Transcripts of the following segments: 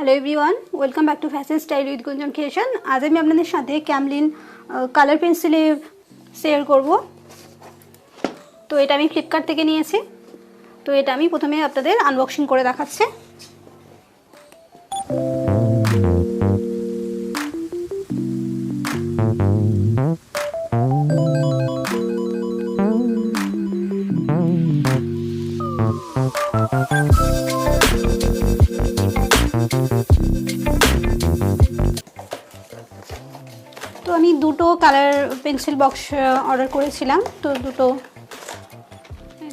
Hello everyone, welcome back to fashion style with গুঞ্জন creation. আজ আমি আপনাদের সাথে ক্যামলিন কালার পেন্সিলে শেয়ার করব। তো এটা আমি ফ্লিপকার্ট থেকে নিয়েছি। তো এটা আমি প্রথমে আপনাদের আনবক্সিং করে দেখাচ্ছি। তো আমি দুটো কালার পেন্সিল বক্স অর্ডার করেছিলাম। তো দুটো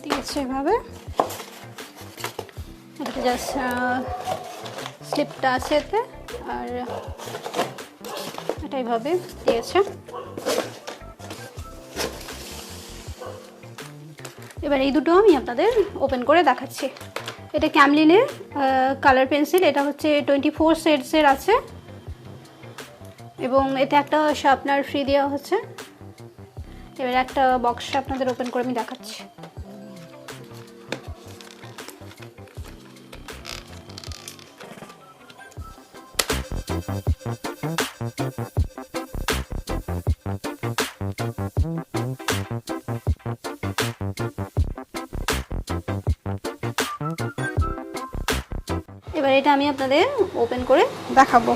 দিয়েছে এভাবে, এটা জাস্ট স্লিপটা আছে এতে, আর এটা এইভাবে দিয়েছে। এবার এই দুটো আমি আপনাদের ওপেন করে দেখাচ্ছি। এটা ক্যামলিনের কালার পেন্সিল, এটা হচ্ছে 24 শেডসের আছে এবং এতে একটা শার্পনার ফ্রি দেওয়া হচ্ছে। এবার একটা বক্স আপনাদের ওপেন করে আমি দেখাচ্ছি। এবার এটা আমি আপনাদের ওপেন করে দেখাবো।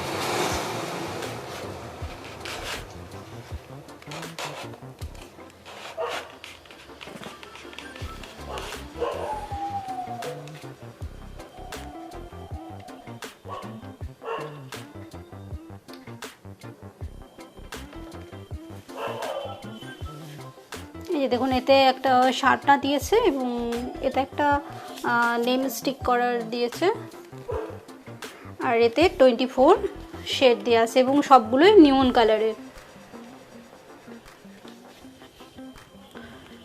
এই যে দেখুন, এতে একটা শার্পনার দিয়েছে এবং এতে একটা নেম স্টিক করার দিয়েছে, আর এতে 24 শেড দেওয়া আছে এবং সবগুলোই নিয়ন কালারের।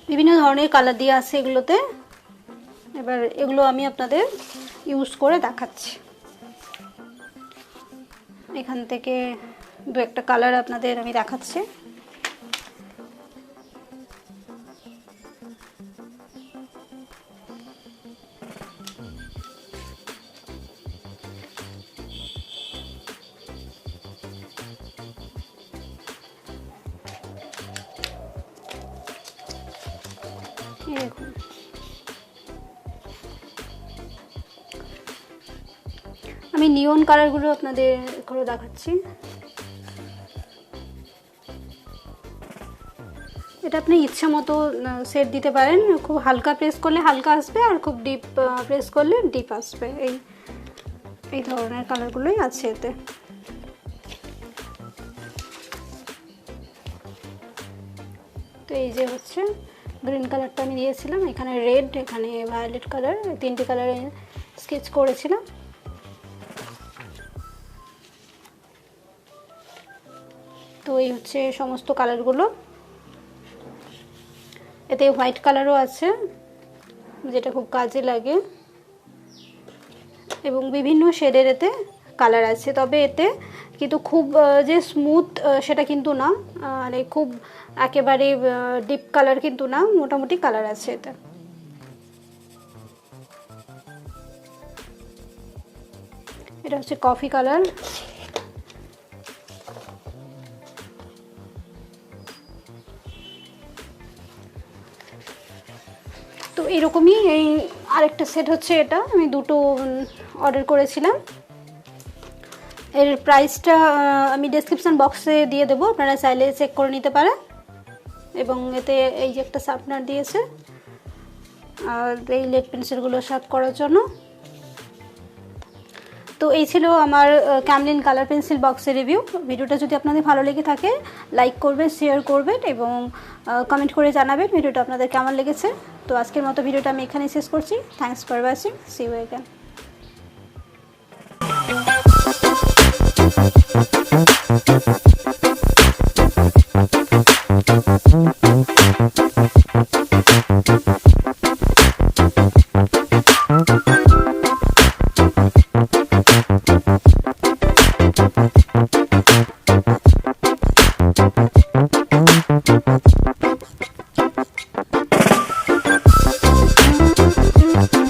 বিভিন্ন ধরনের কালার দেওয়া আছে এগুলোতে। এবার এগুলো আমি আপনাদের ইউজ করে দেখাচ্ছি। এখান থেকে দু একটা কালার আপনাদের আমি দেখাচ্ছি। দেখুন, আমি নিয়ন কালারগুলো আপনাদের করে দেখাচ্ছি। এটা আপনি ইচ্ছা মতো সেট দিতে পারেন। খুব হালকা প্রেস করলে হালকা আসবে, আর খুব ডিপ প্রেস করলে ডিপ আসবে। এই ধরনের কালারগুলোই আছে এতে। তো এই যে হচ্ছে গ্রিন কালারটা আমি দিয়েছিলাম, এখানে রেড, এখানে ভায়োলেট কালার, তিনটি কালারে স্কেচ করেছিলাম। তো এই হচ্ছে সমস্ত কালারগুলো। এতে হোয়াইট কালারও আছে, যেটা খুব কাজে লাগে, এবং বিভিন্ন শেডের এতে কালার আছে। তবে এতে কিন্তু খুব যে স্মুথ সেটা কিন্তু না, আর খুব একেবারে ডিপ কালার কিন্তু না, মোটামুটি কালার আছে এতে। এটা হচ্ছে কফি কালার। তো এরকমই এই আরেকটা সেট হচ্ছে, এটা আমি দুটো অর্ডার করেছিলাম। এর প্রাইসটা আমি ডেসক্রিপশন বক্সে দিয়ে দেবো, আপনারা চাইলে চেক করে নিতে পারেন। এবং এতে এই যে একটা শার্পনার দিয়েছে, আর এই লেড পেন্সিলগুলো শার্প করার জন্য। তো এই ছিল আমার ক্যামলিন কালার পেন্সিল বক্সের রিভিউ। ভিডিওটা যদি আপনাদের ভালো লেগে থাকে, লাইক করবেন, শেয়ার করবেন এবং কমেন্ট করে জানাবেন ভিডিওটা আপনাদের কেমন লেগেছে। তো আজকের মতো ভিডিওটা আমি এখানেই শেষ করছি। Thanks for watching, see you again.